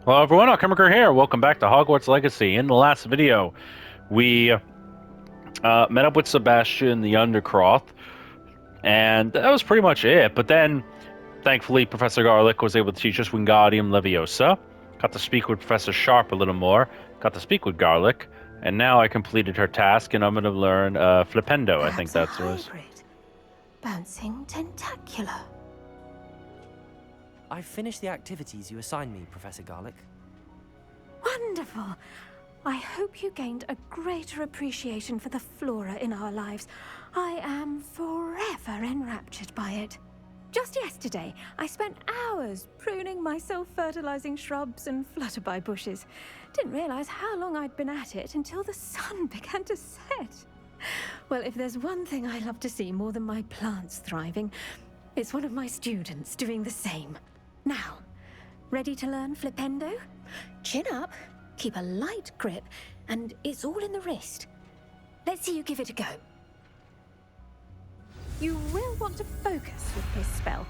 Hello everyone, Alchemicgree here. Welcome back to Hogwarts Legacy. In the last video, we met up with Sebastian the Undercroft, and that was pretty much it. But then, thankfully, Professor Garlick was able to teach us Wingardium Leviosa. Got to speak with Professor Sharp a little more. Got to speak with Garlick, and now I completed her task, and I'm going to learn Flipendo. I think that's what it was. Bouncing tentacular. I finished the activities you assigned me, Professor Garlick. Wonderful. I hope you gained a greater appreciation for the flora in our lives. I am forever enraptured by it. Just yesterday, I spent hours pruning my self-fertilizing shrubs and flutterby bushes. Didn't realize how long I'd been at it until the sun began to set. Well, if there's one thing I love to see more than my plants thriving, it's one of my students doing the same. Now, ready to learn Flipendo? Chin up, keep a light grip, and it's all in the wrist. Let's see you give it a go. You will want to focus with this spell.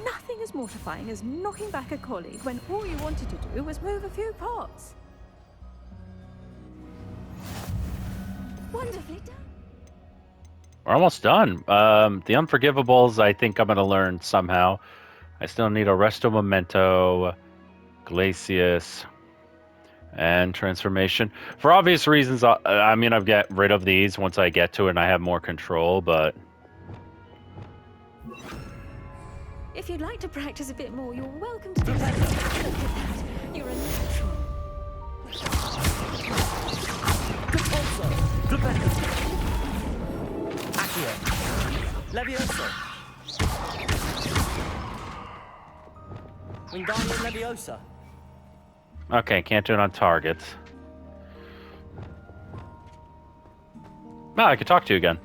Nothing as mortifying as knocking back a colleague when all you wanted to do was move a few pots. Wonderfully done. We're almost done. The Unforgivables, I think I'm going to learn somehow. I still need Arresto Memento, Glacius, and Transformation. For obvious reasons, I'm going to get rid of these once I get to it and I have more control, but... If you'd like to practice a bit more, you're welcome to do that. Look at that. You're a natural. Accio. Leviosa. Wingardium Leviosa. Okay, can't do it on targets. No, I could talk to you again.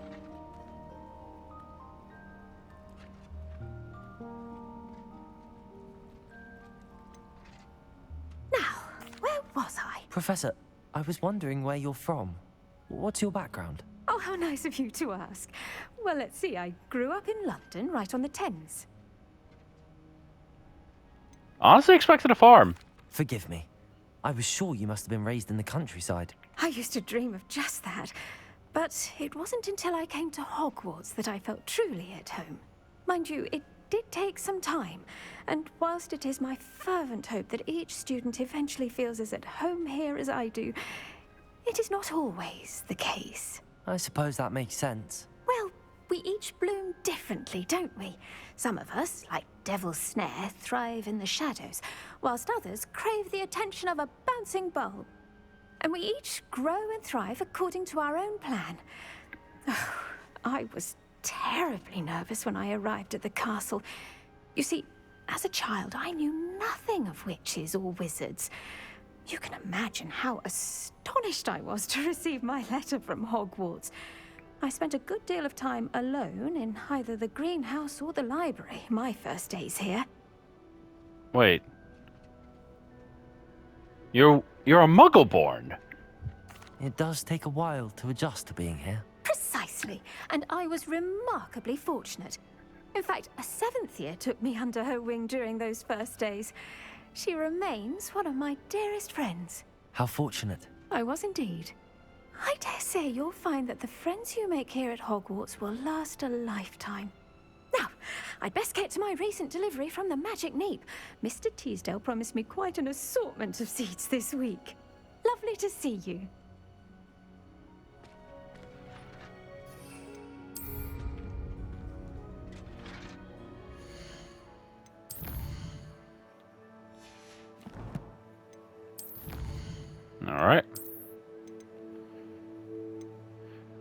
Now, where was I? Professor, I was wondering where you're from. What's your background? Oh, how nice of you to ask. Well, let's see. I grew up in London, right on the Thames. Honestly expected a farm. Forgive me. I was sure you must have been raised in the countryside. I used to dream of just that. But it wasn't until I came to Hogwarts that I felt truly at home. Mind you, it did take some time. And whilst it is my fervent hope that each student eventually feels as at home here as I do, it is not always the case. I suppose that makes sense. Well, we each bloom differently, don't we? Some of us, like Devil's Snare, thrive in the shadows, whilst others crave the attention of a bouncing bulb. And we each grow and thrive according to our own plan. Oh, I was terribly nervous when I arrived at the castle. You see, as a child, I knew nothing of witches or wizards. You can imagine how astonished I was to receive my letter from Hogwarts. I spent a good deal of time alone in either the greenhouse or the library my first days here. Wait. You're a Muggle-born. It does take a while to adjust to being here. Precisely, and I was remarkably fortunate. In fact, a seventh year took me under her wing during those first days. She remains one of my dearest friends. How fortunate. I was indeed. I dare say you'll find that the friends you make here at Hogwarts will last a lifetime. Now, I'd best get to my recent delivery from the Magic Neep. Mr. Teasdale promised me quite an assortment of seeds this week. Lovely to see you. All right.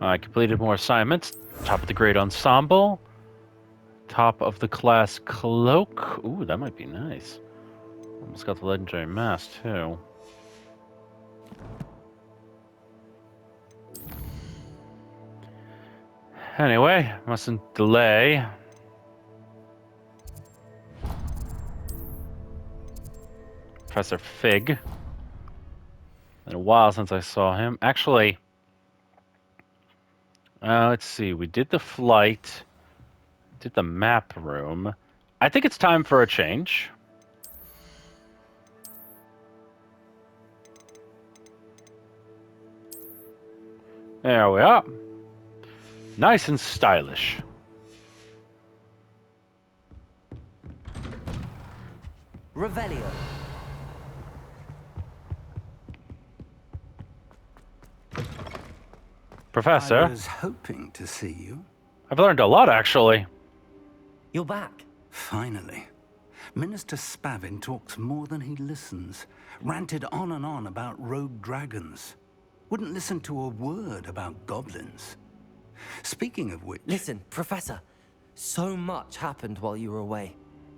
I completed more assignments. Top of the grade ensemble. Top of the class cloak. Ooh, that might be nice. Almost got the legendary mask, too. Anyway, mustn't delay. Professor Fig. Been a while since I saw him. Actually, let's see. We did the flight. Did the map room. I think it's time for a change. There we are. Nice and stylish. Revelio. Professor, I was hoping to see you. I've learned a lot, actually. You're back. Finally. Minister Spavin talks more than he listens. Ranted on and on about rogue dragons. Wouldn't listen to a word about goblins. Speaking of which... Listen, Professor. So much happened while you were away.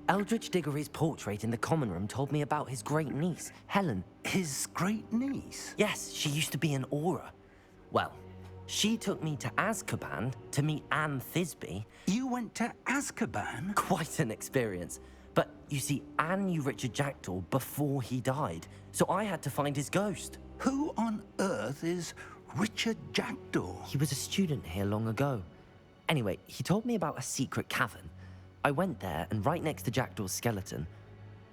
Eldridge Diggory's portrait in the common room told me about his great niece, Helen. His great niece? Yes, she used to be an Auror. Well, she took me to Azkaban to meet Anne Thisbe. You went to Azkaban? Quite an experience. But you see, Anne knew Richard Jackdaw before he died, so I had to find his ghost. Who on earth is Richard Jackdaw? He was a student here long ago. Anyway, he told me about a secret cavern. I went there, and right next to Jackdaw's skeleton,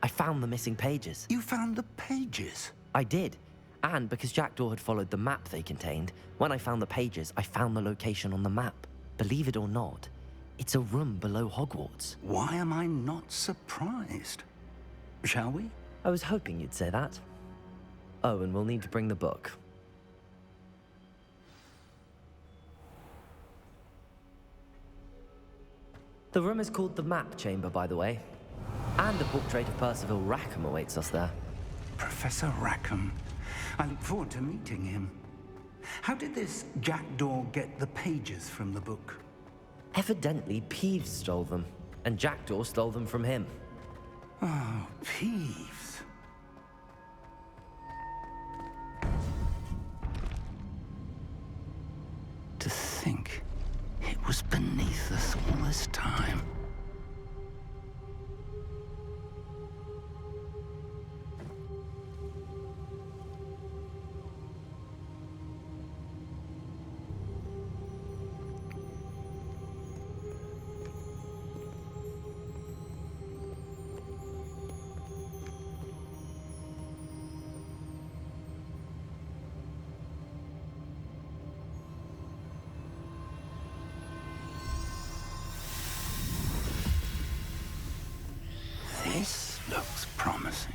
I found the missing pages. You found the pages? I did. And because Jackdaw had followed the map they contained, when I found the pages, I found the location on the map. Believe it or not, it's a room below Hogwarts. Why am I not surprised? Shall we? I was hoping you'd say that. Oh, and we'll need to bring the book. The room is called the Map Chamber, by the way. And a portrait of Percival Rackham awaits us there. Professor Rackham. I look forward to meeting him. How did this Jackdaw get the pages from the book? Evidently, Peeves stole them, and Jackdaw stole them from him. Oh, Peeves. To think it was beneath us all this time. This looks promising.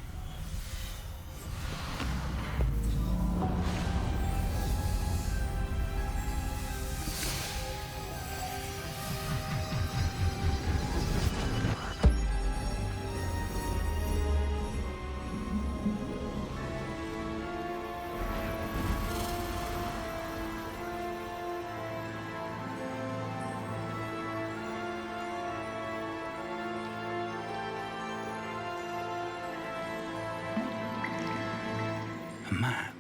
A map.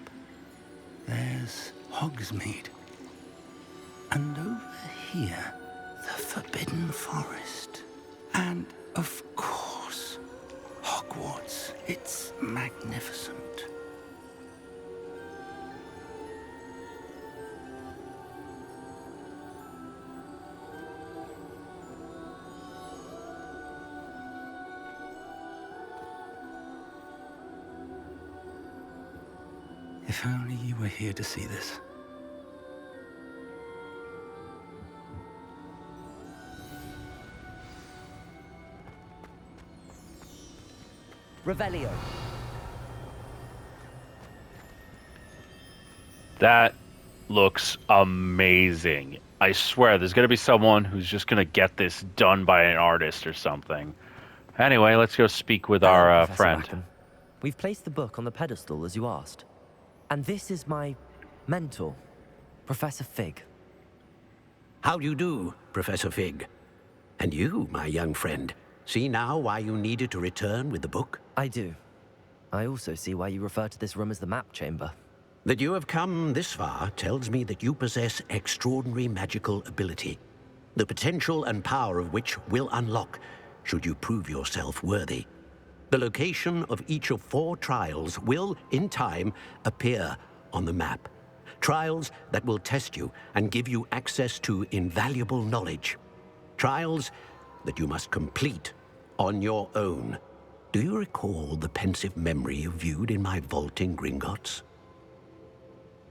There's Hogsmeade. And over here, the Forbidden Forest. And, of course, Hogwarts. It's magnificent. If only you were here to see this. Revelio. That looks amazing. I swear, there's going to be someone who's just going to get this done by an artist or something. Anyway, let's go speak with our Hello, Professor friend. Rackham. We've placed the book on the pedestal, as you asked. And this is my mentor, Professor Fig. How do you do, Professor Fig? And you, my young friend, see now why you needed to return with the book? I do. I also see why you refer to this room as the Map Chamber. That you have come this far tells me that you possess extraordinary magical ability, the potential and power of which will unlock should you prove yourself worthy. The location of each of 4 trials will, in time, appear on the map. Trials that will test you and give you access to invaluable knowledge. Trials that you must complete on your own. Do you recall the pensive memory you viewed in my vault in Gringotts?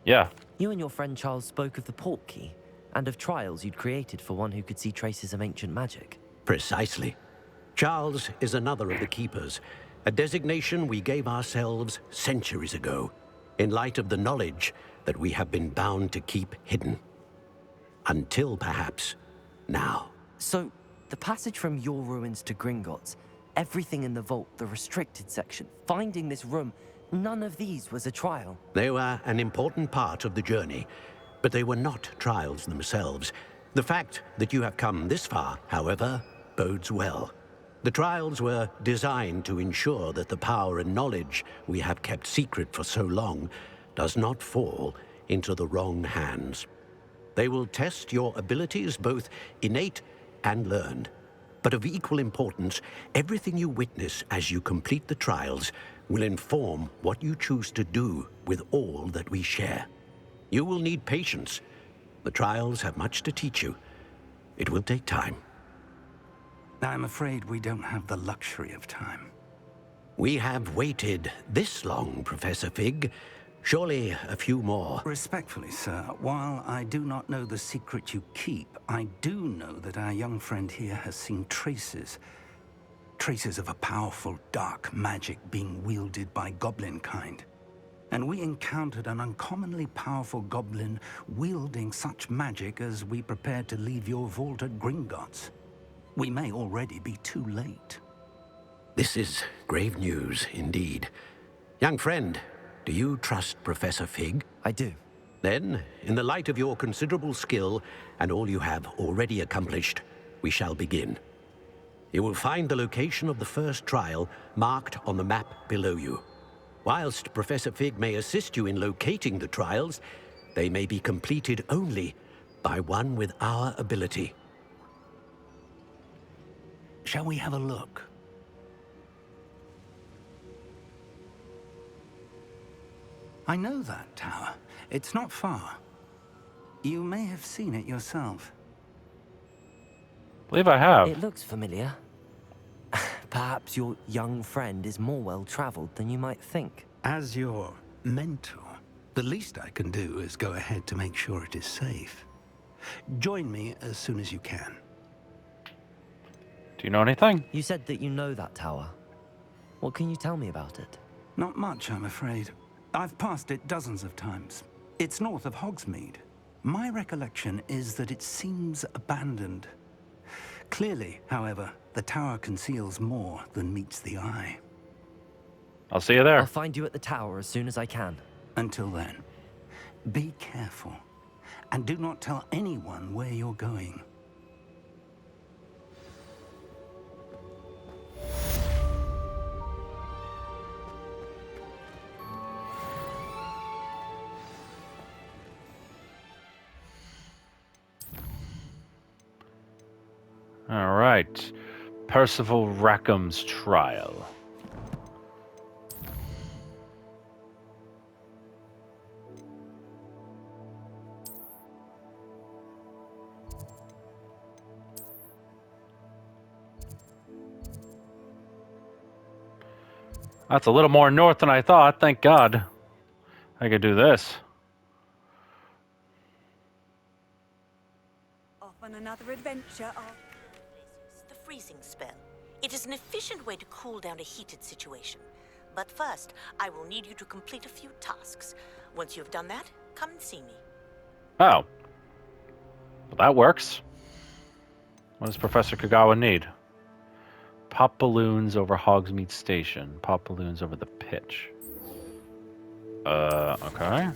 Yeah, You and your friend Charles spoke of the port key, and of trials you'd created for one who could see traces of ancient magic. Precisely. Charles is another of the Keepers, a designation we gave ourselves centuries ago, in light of the knowledge that we have been bound to keep hidden. Until, perhaps, now. So, the passage from your ruins to Gringotts, everything in the vault, the restricted section, finding this room, none of these was a trial. They were an important part of the journey, but they were not trials themselves. The fact that you have come this far, however, bodes well. The trials were designed to ensure that the power and knowledge we have kept secret for so long does not fall into the wrong hands. They will test your abilities, both innate and learned. But of equal importance, everything you witness as you complete the trials will inform what you choose to do with all that we share. You will need patience. The trials have much to teach you. It will take time. I'm afraid we don't have the luxury of time. We have waited this long, Professor Fig. Surely a few more. Respectfully, sir, while I do not know the secret you keep, I do know that our young friend here has seen traces of a powerful dark magic being wielded by goblin kind. And we encountered an uncommonly powerful goblin wielding such magic as we prepared to leave your vault at Gringotts. We may already be too late. This is grave news indeed. Young friend, do you trust Professor Fig? I do. Then, in the light of your considerable skill and all you have already accomplished, we shall begin. You will find the location of the first trial marked on the map below you. Whilst Professor Fig may assist you in locating the trials, they may be completed only by one with our ability. Shall we have a look? I know that tower. It's not far. You may have seen it yourself. Believe I have. It looks familiar. Perhaps your young friend is more well-traveled than you might think. As your mentor, the least I can do is go ahead to make sure it is safe. Join me as soon as you can. Do you know anything? You said that you know that tower. What can you tell me about it? Not much, I'm afraid. I've passed it dozens of times. It's north of Hogsmeade. My recollection is that it seems abandoned. Clearly, however, the tower conceals more than meets the eye. I'll see you there. I'll find you at the tower as soon as I can. Until then, be careful, and do not tell anyone where you're going. All right. Percival Rackham's trial. That's a little more north than I thought. Thank God. I could do this. Off on another adventure. The freezing spell. It is an efficient way to cool down a heated situation. But first, I will need you to complete a few tasks. Once you've done that, come and see me. Oh. Well, that works. What does Professor Kagawa need? Pop balloons over Hogsmeade Station. Pop balloons over the pitch. Okay.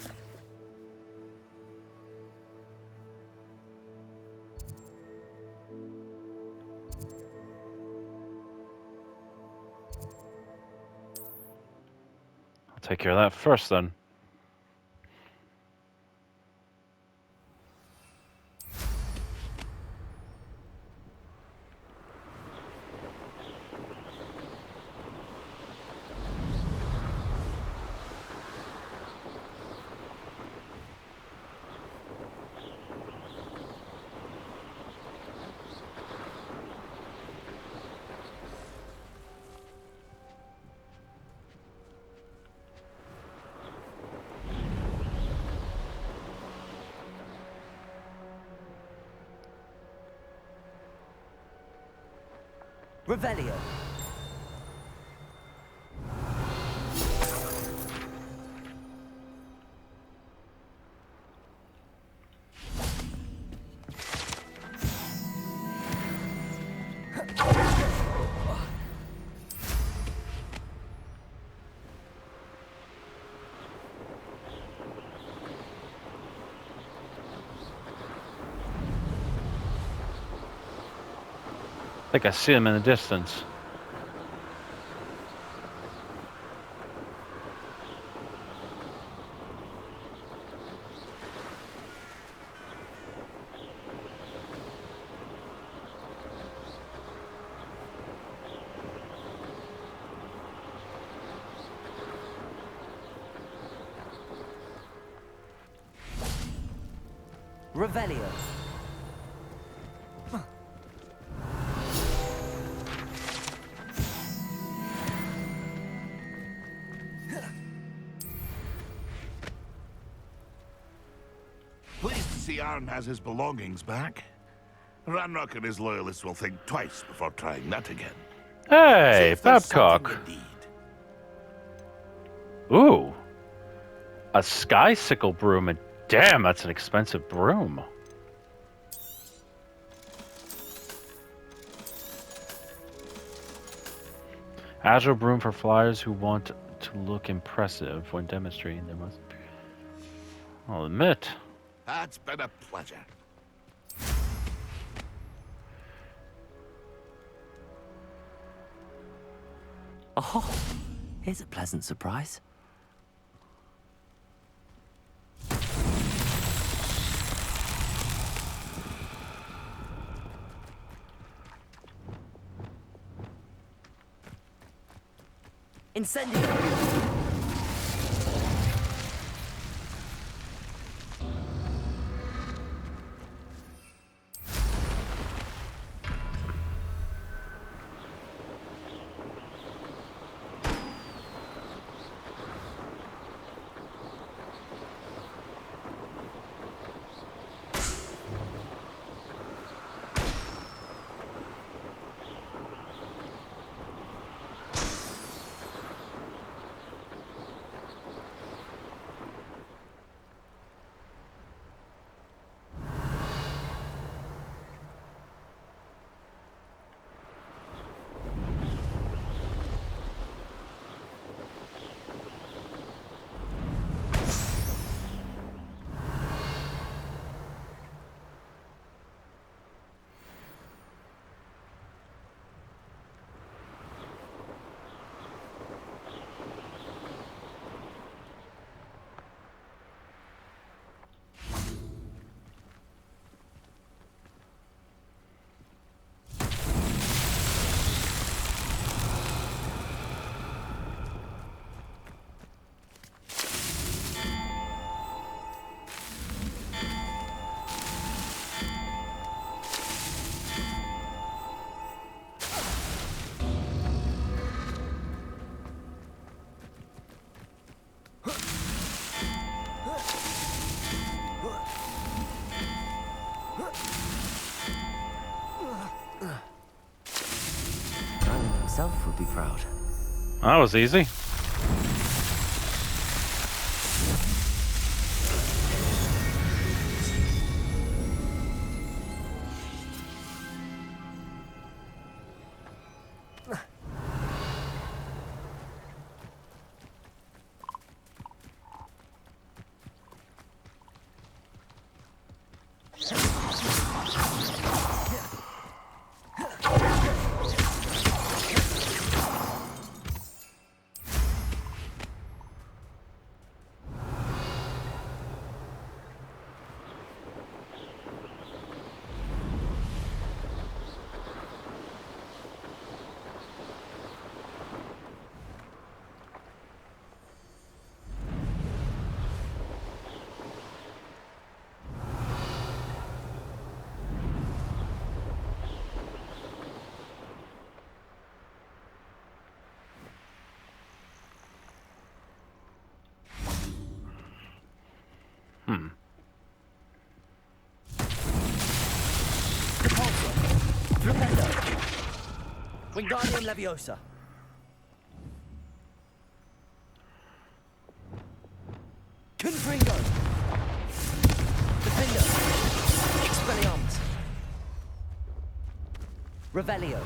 I'll take care of that first then. Revelio. I think I see him in the distance. Revelio. Pleased to see Arn has his belongings back. Ranrok and his loyalists will think twice before trying that again. Hey, So if there's Babcock. something we need, Ooh. A sky sickle broom, and damn, that's an expensive broom. Agile broom for flyers who want to look impressive when demonstrating their must. I'll admit. that's been a pleasure. Oh, here's a pleasant surprise. Incendio. Merlin himself would be proud. That was easy. Wingardium Leviosa. Confringo. Defender. Expelliarmus. Revelio.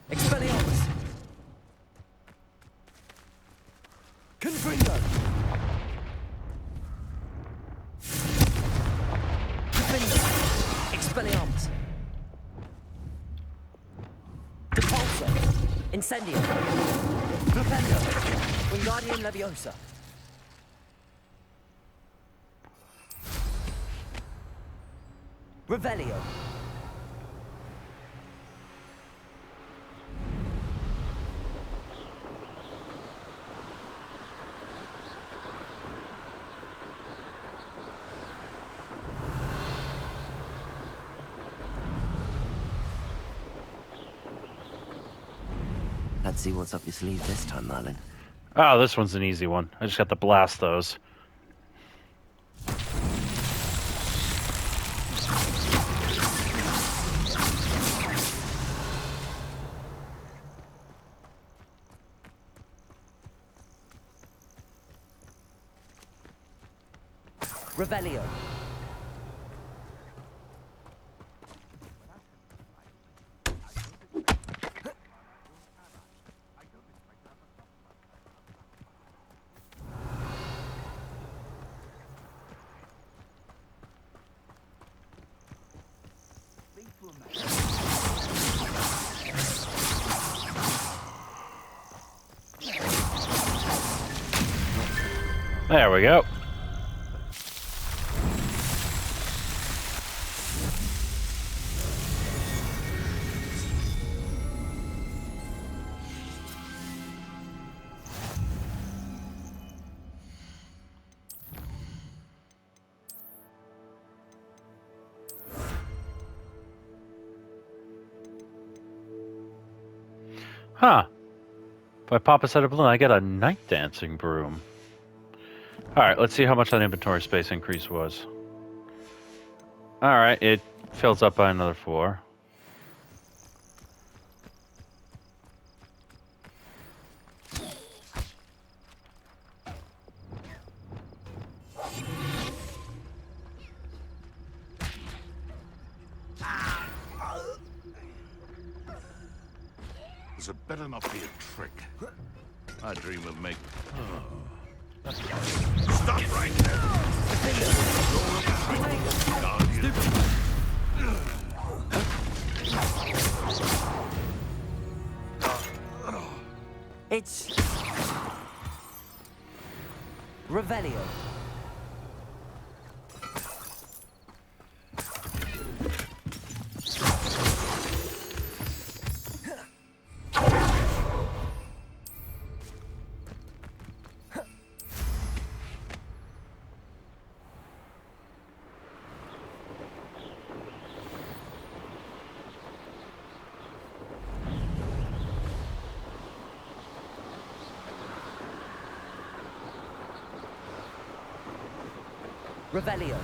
Expelliarmus. Confringo. Defender. Expelliarmus. Depulso. Incendio. Flipendo. Wingardium Leviosa. Revelio. Let's see what's up your sleeve this time, Merlin. Oh, this one's an easy one. I just got to blast those. Revelio. There we go. Huh. If I pop a set of balloon, I get a night dancing broom. Alright, let's see how much that inventory space increase was. Alright, it fills up by another 4. This had better not be a trick. I dream of making... Stop right there! It's... Revelio. Revelio.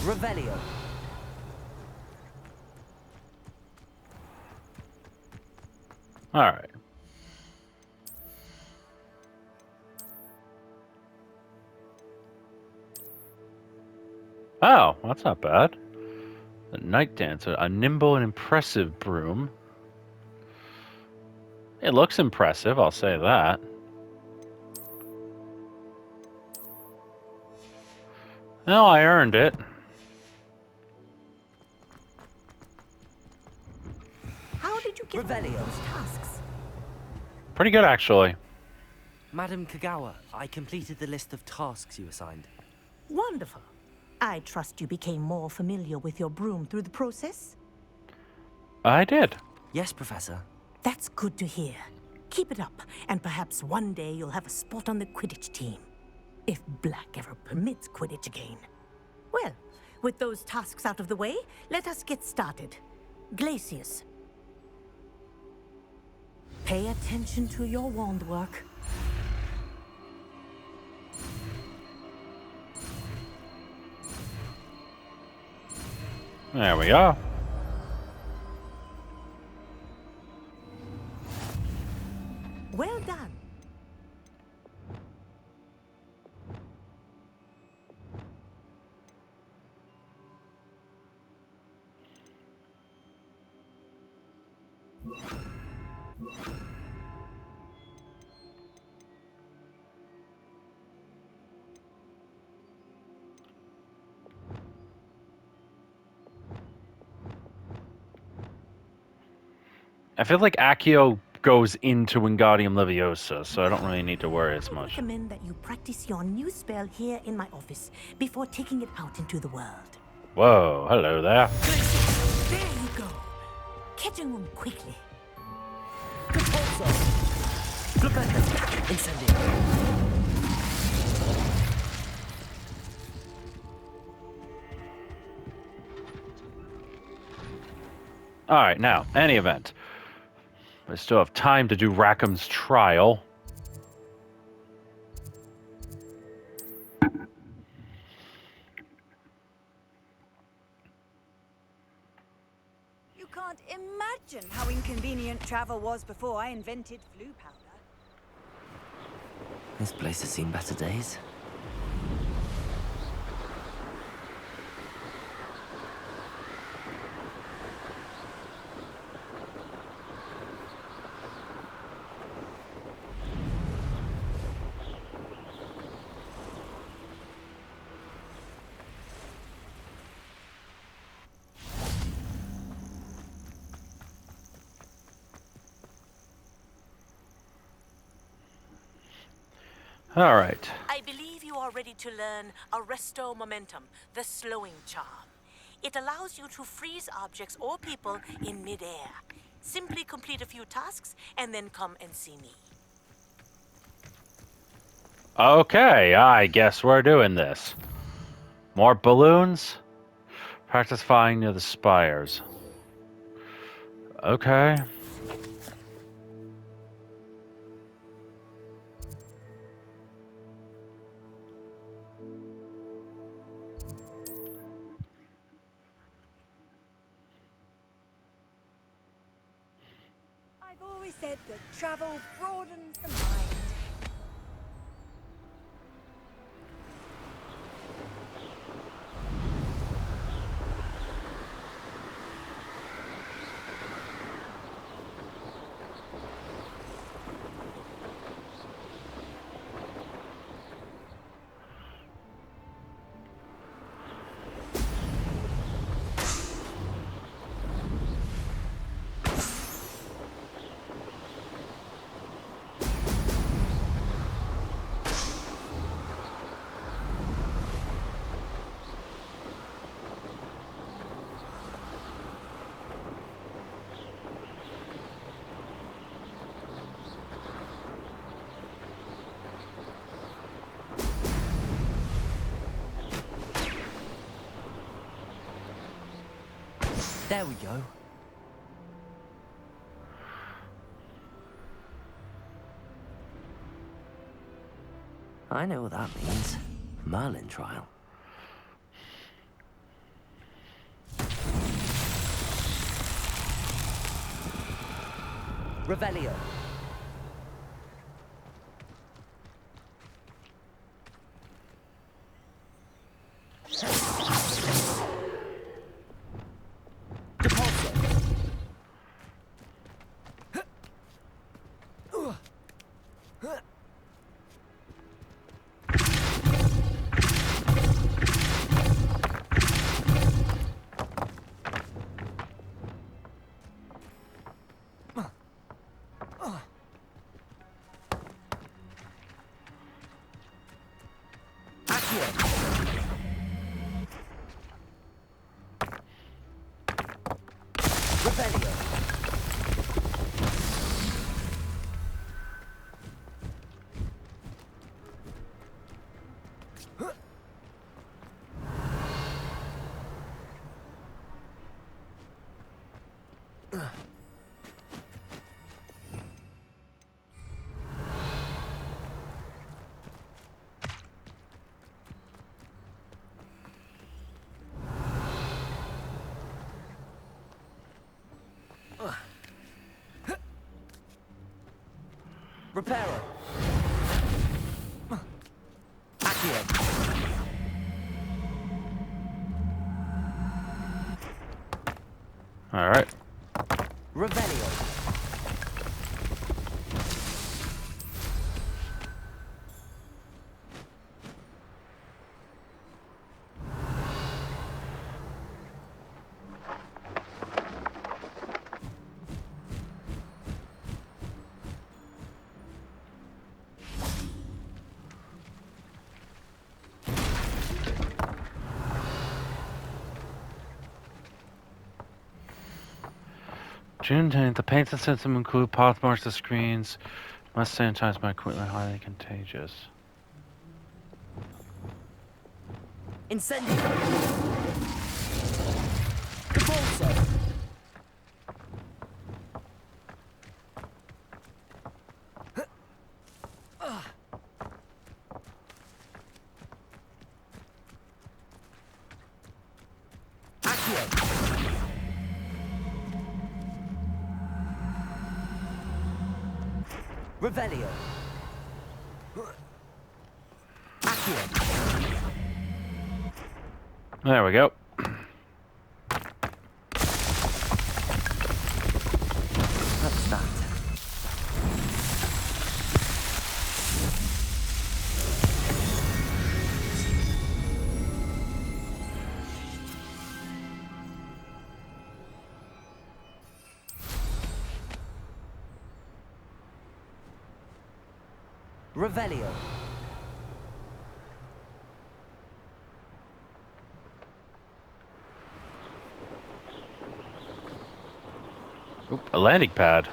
Revelio. All right. Oh, that's not bad. The Night Dancer, a nimble and impressive broom. It looks impressive, I'll say that. No, I earned it. How did you get Revelio. those tasks? Pretty good, actually. Madam Kagawa, I completed the list of tasks you assigned. Wonderful. I trust you became more familiar with your broom through the process? I did. Yes, Professor. That's good to hear. Keep it up, and perhaps one day you'll have a spot on the Quidditch team. If Black ever permits Quidditch again. Well, with those tasks out of the way, let us get started. Glacius. Pay attention to your wand work. There we go. Well done. I feel like Accio goes into Wingardium Leviosa, so I don't really need to worry as I much. recommend that you practice your new spell here in my office before taking it out into the world. Whoa, hello there. There you go. Catching them quickly. Incendio. Alright, now, any event. I still have time to do Rackham's trial. You can't imagine how inconvenient travel was before I invented flu powder. This place has seen better days. Alright. I believe you are ready to learn Arresto Momentum, the slowing charm. It allows you to freeze objects or people in midair. Simply complete a few tasks and then come and see me. Okay, I guess we're doing this. More balloons? Practice flying near the spires. Okay. I've always said that travel broadens the mind. There we go. I know what that means. Merlin trial. Revelio. Reparo. Accio. All right. Revelio. June 10th, the painted system include pathmarks to screens. Must sanitize by quickly highly contagious. Incendio. Repulso. Revelio. Accio. There we go. What's that? Revelio. Oop, a landing pad.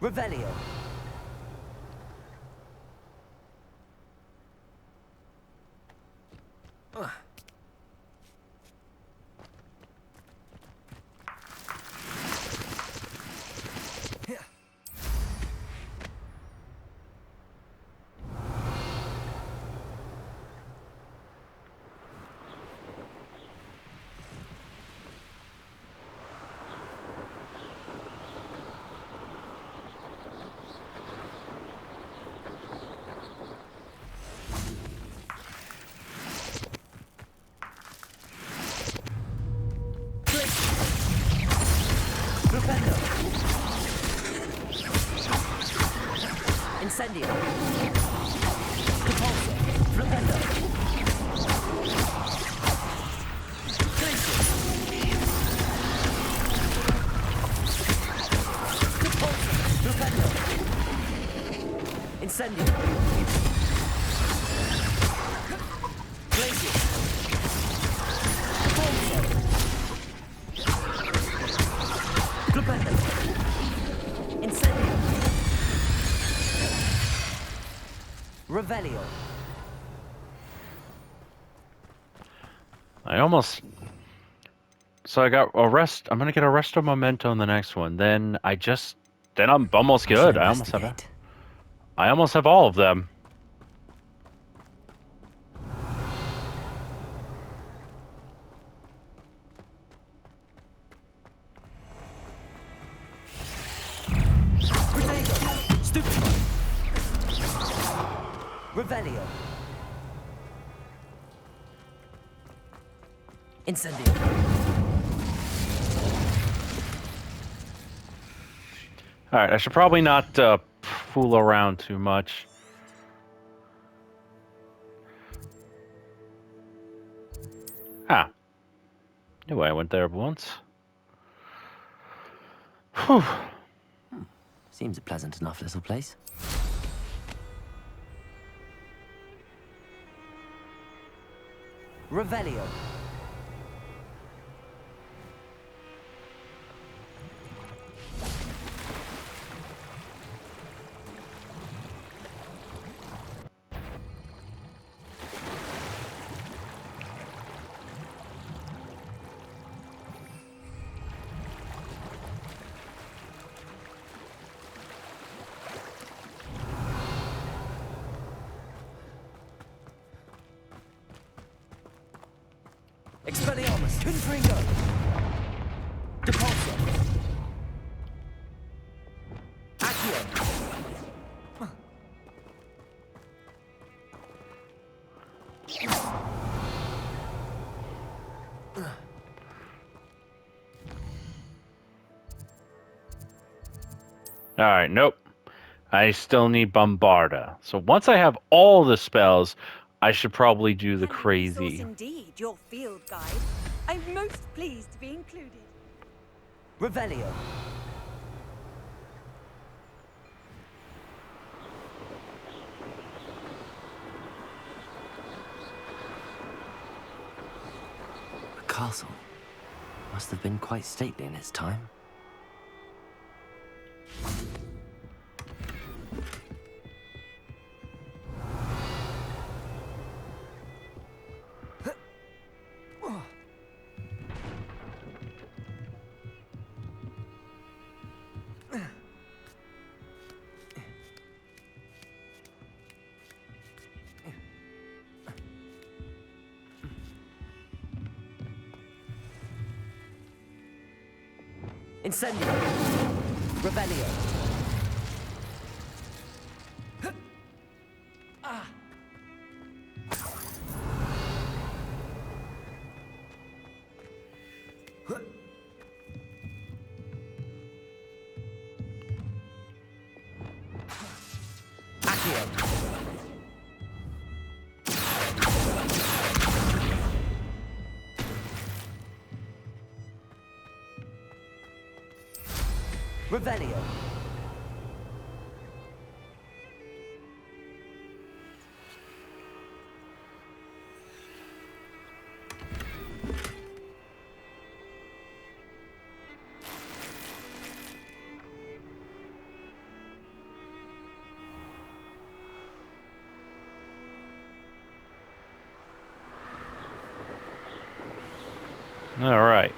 Revelio. Incendio. Repulso. Flipendo. Glacius. Repulso. Flipendo. Incendio. Glacius. Repulso. Flipendo. Incendio. Revelio. I almost... So I got I'm gonna get Arresto Memento in the next one. Then I'm almost good. I almost have all of them. Revelio. Incendio. Alright, I should probably not fool around too much. Ah. Knew I went there once. Whew. Seems a pleasant enough little place. Revelio. Expelliarmus. Confringo. Depulso. Accio. Alright, nope. I still need Bombarda. So once I have all the spells, I should probably do the crazy. Indeed, your field guide. I'm most pleased to be included. Revelio. The castle must have been quite stately in its time. Incendio. Revelio. Accio. Revelio. All right.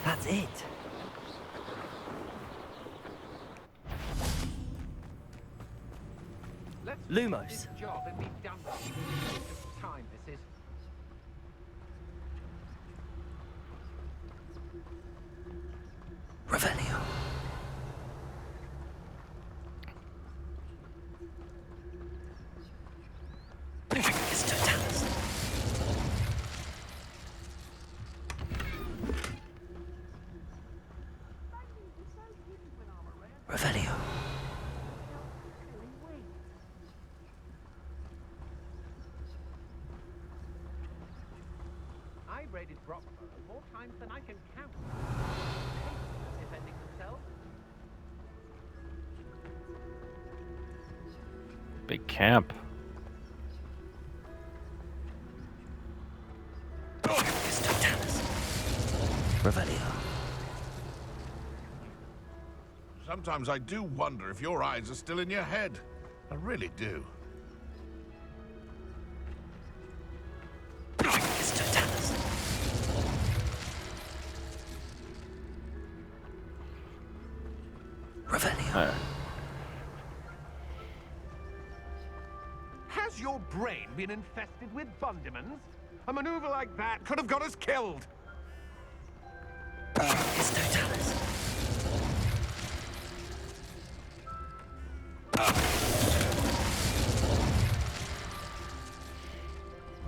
That's it. Lumos. Revelio. Protagonist totalis. Revelio. braided Brockborough more times than I can count. Defending themselves. Big camp. Revelio. Sometimes I do wonder if your eyes are still in your head. I really do. Revelio. Has your brain been infested with Bundimans? A maneuver like that could have got us killed.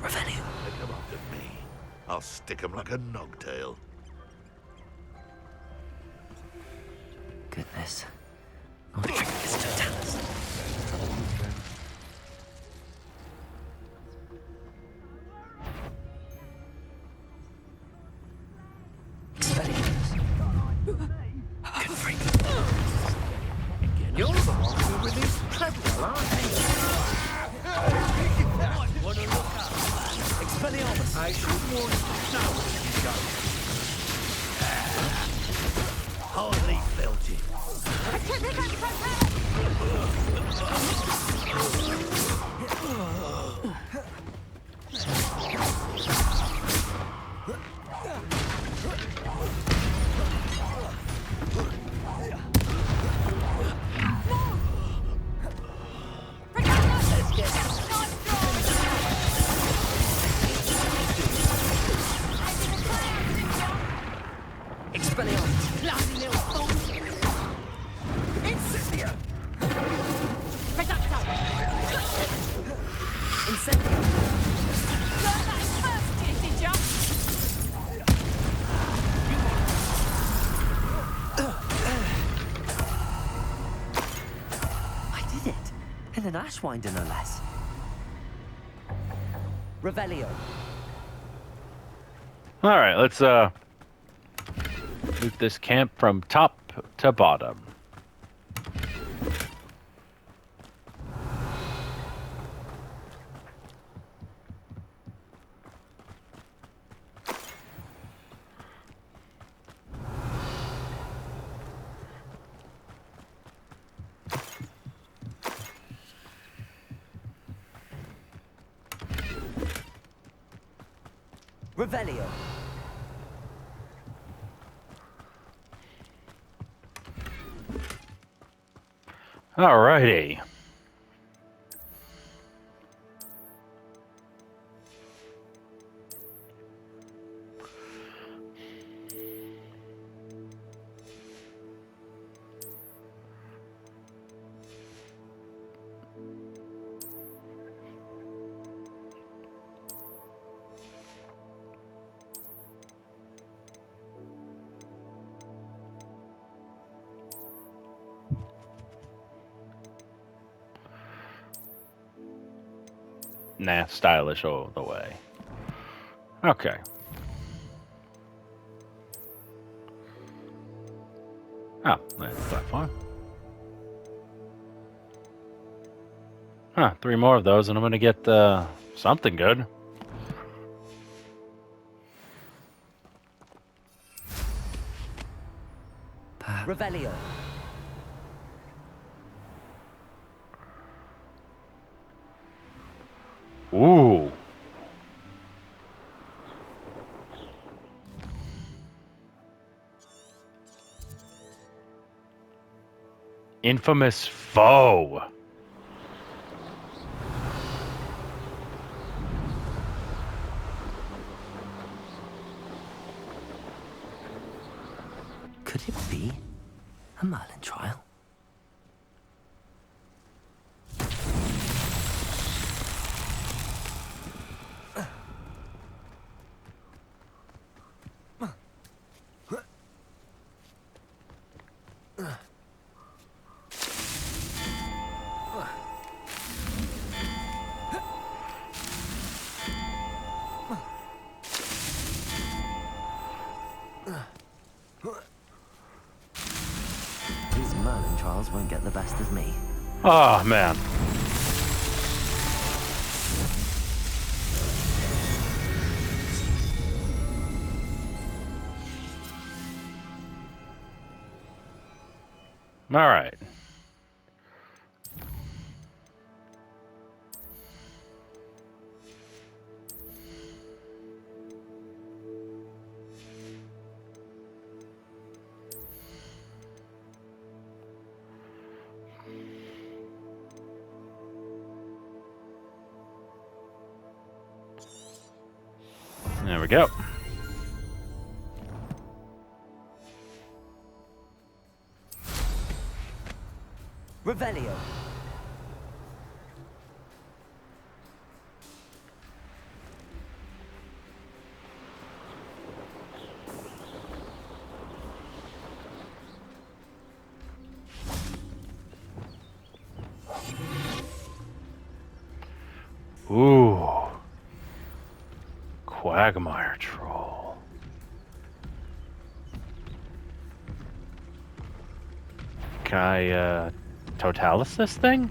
Revelio. They come after me. I'll stick 'em like a nogtail. Goodness. You're the one who released Treadwell, aren't you? Want to look up? Expelliarmus. I should warn you now when you go. Hardly felt it. An Ashwinder, no less. Revelio. All right, let's loot this camp from top to bottom. Revelio. Alrighty. Nah, stylish all the way. Okay. Oh, that's that fine. Huh, 3 more of those and I'm gonna get something good. Revelio. Ooh. Infamous foe. Could it be a Merlin trial? trials won't get the best of me. Oh, man. All right. There we go. Revelio. Ooh. Quagmire troll. Can I, Totalis this thing?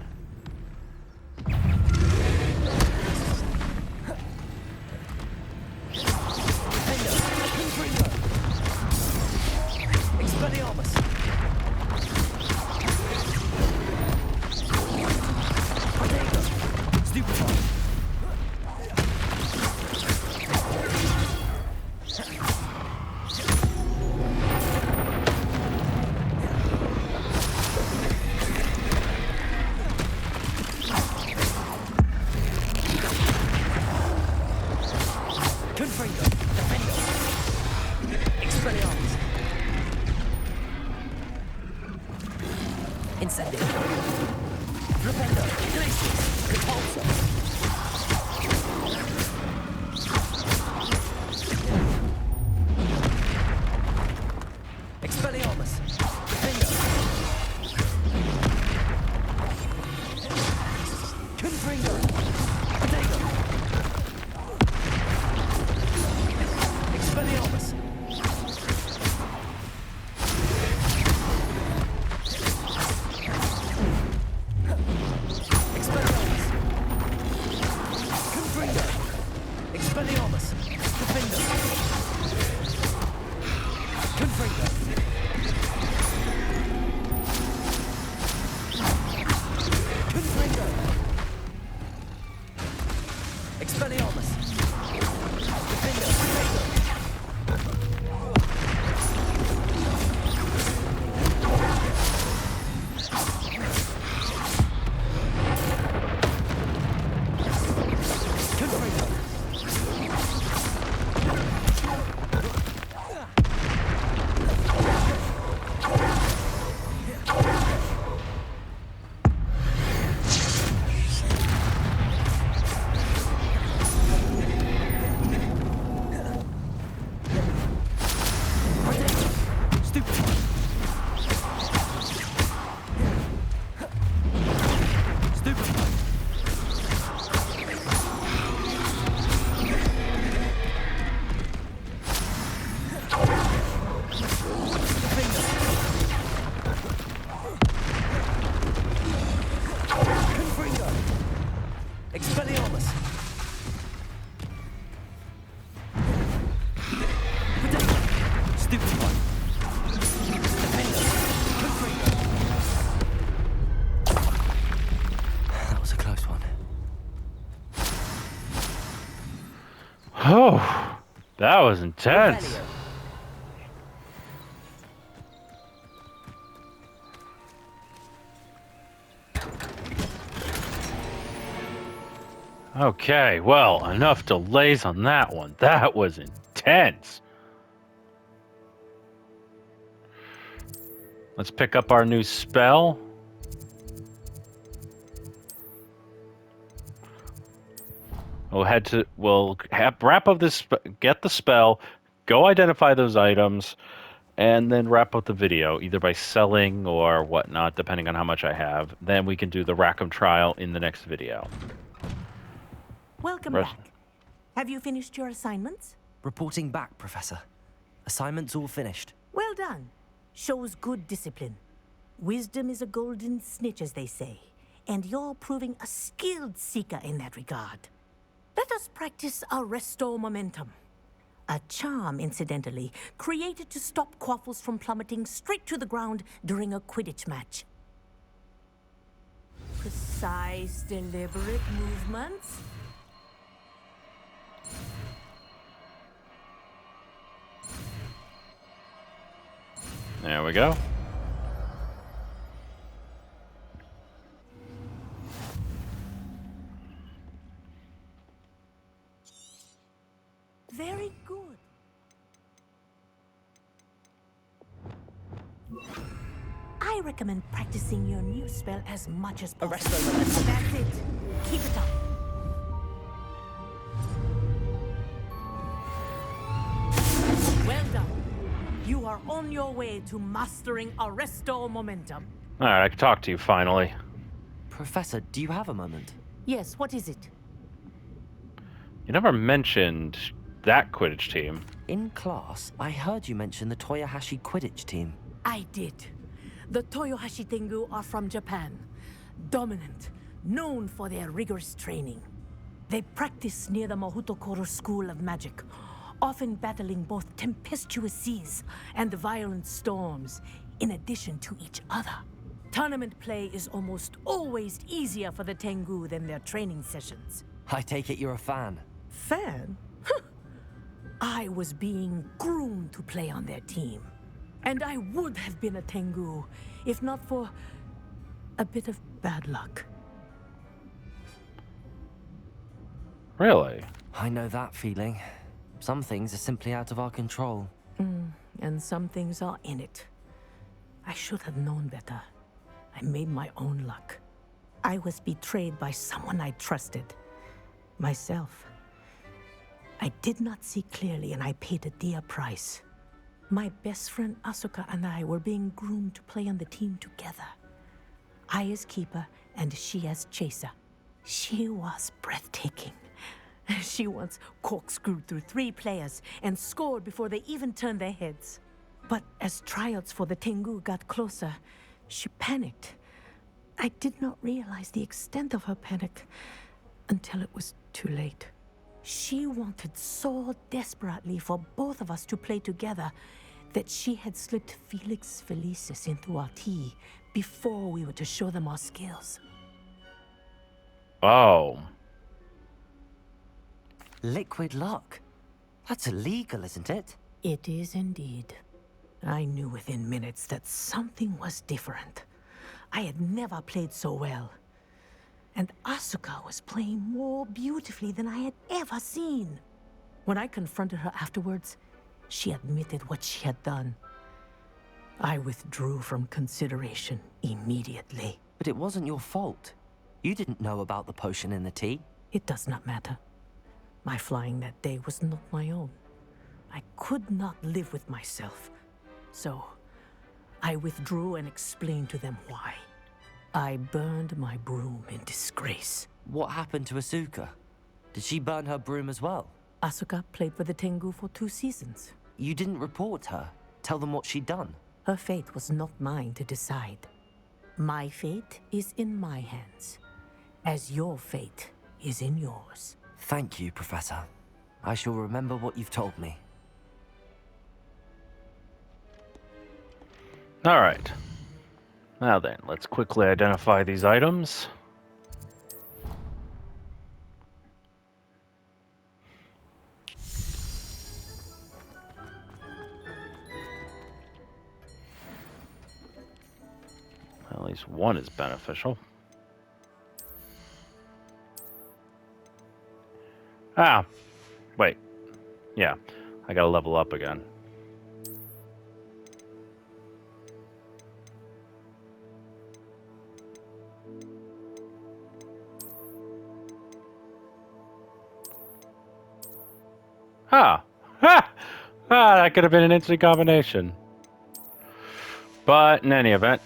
Oh, that was intense. Okay, well, enough delays on that one. That was intense. Let's pick up our new spell. We'll wrap up this, get the spell, go identify those items, and then wrap up the video, either by selling or whatnot, depending on how much I have. Then we can do the Rackham trial in the next video. Welcome back. Have you finished your assignments? Reporting back, Professor. Assignments all finished. Well done. Shows good discipline. Wisdom is a golden snitch, as they say, and you're proving a skilled seeker in that regard. Let us practice Arresto Momentum. A charm, incidentally, created to stop quaffles from plummeting straight to the ground during a Quidditch match. Precise, deliberate movements. There we go. Very good. I recommend practicing your new spell as much as possible. That's it. Keep it up. Well done. You are on your way to mastering Arresto Momentum. Alright, I can talk to you finally. Professor, do you have a moment? Yes, what is it? You never mentioned that Quidditch team. In class, I heard you mention the Toyohashi Quidditch team. I did. The Toyohashi Tengu are from Japan. Dominant, known for their rigorous training. They practice near the Mahutokoro School of Magic, often battling both tempestuous seas and violent storms, in addition to each other. Tournament play is almost always easier for the Tengu than their training sessions. I take it you're a fan. Fan? I was being groomed to play on their team. And I would have been a Tengu, if not for a bit of bad luck. Really? I know that feeling. Some things are simply out of our control. And some things are in it. I should have known better. I made my own luck. I was betrayed by someone I trusted. Myself. I did not see clearly, and I paid a dear price. My best friend Asuka and I were being groomed to play on the team together. I as keeper, and she as chaser. She was breathtaking. She once corkscrewed through 3 players and scored before they even turned their heads. But as tryouts for the Tengu got closer, she panicked. I did not realize the extent of her panic until it was too late. She wanted so desperately for both of us to play together that she had slipped Felix Felicis into our tea before we were to show them our skills. Oh. Liquid luck? That's illegal, isn't it? It is indeed. I knew within minutes that something was different. I had never played so well. And Asuka was playing more beautifully than I had ever seen. When I confronted her afterwards, she admitted what she had done. I withdrew from consideration immediately. But it wasn't your fault. You didn't know about the potion in the tea. It does not matter. My flying that day was not my own. I could not live with myself. So, I withdrew and explained to them why. I burned my broom in disgrace. What happened to Asuka? Did she burn her broom as well? Asuka played for the Tengu for 2 seasons. You didn't report her? Tell them what she'd done? Her fate was not mine to decide. My fate is in my hands, as your fate is in yours. Thank you, Professor. I shall remember what you've told me. All right. Now then, let's quickly identify these items. At least one is beneficial. Ah, wait. Yeah, I gotta level up again. Ah, that could have been an instant combination. But in any event,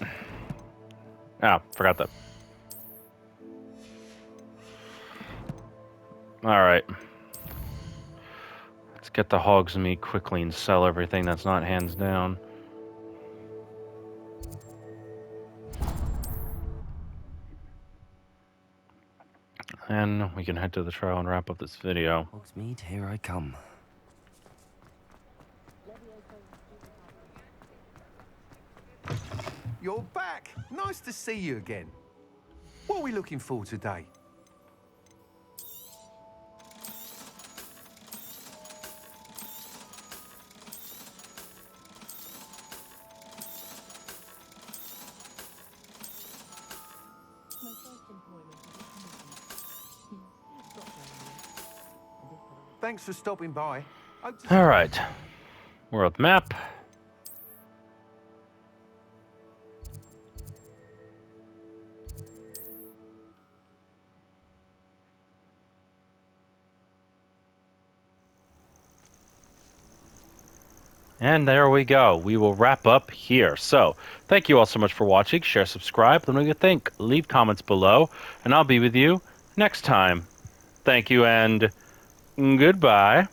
forgot that. All right, let's get the Hogsmeade quickly and sell everything that's not hands down. And we can head to the trial and wrap up this video. Hogsmeade, here I come. You're back. Nice to see you again. What are we looking for today? Thanks for stopping by. All right. World map. And there we go. We will wrap up here. So, thank you all so much for watching. Share, subscribe. Let me know what you think. Leave comments below, and I'll be with you next time. Thank you, and goodbye.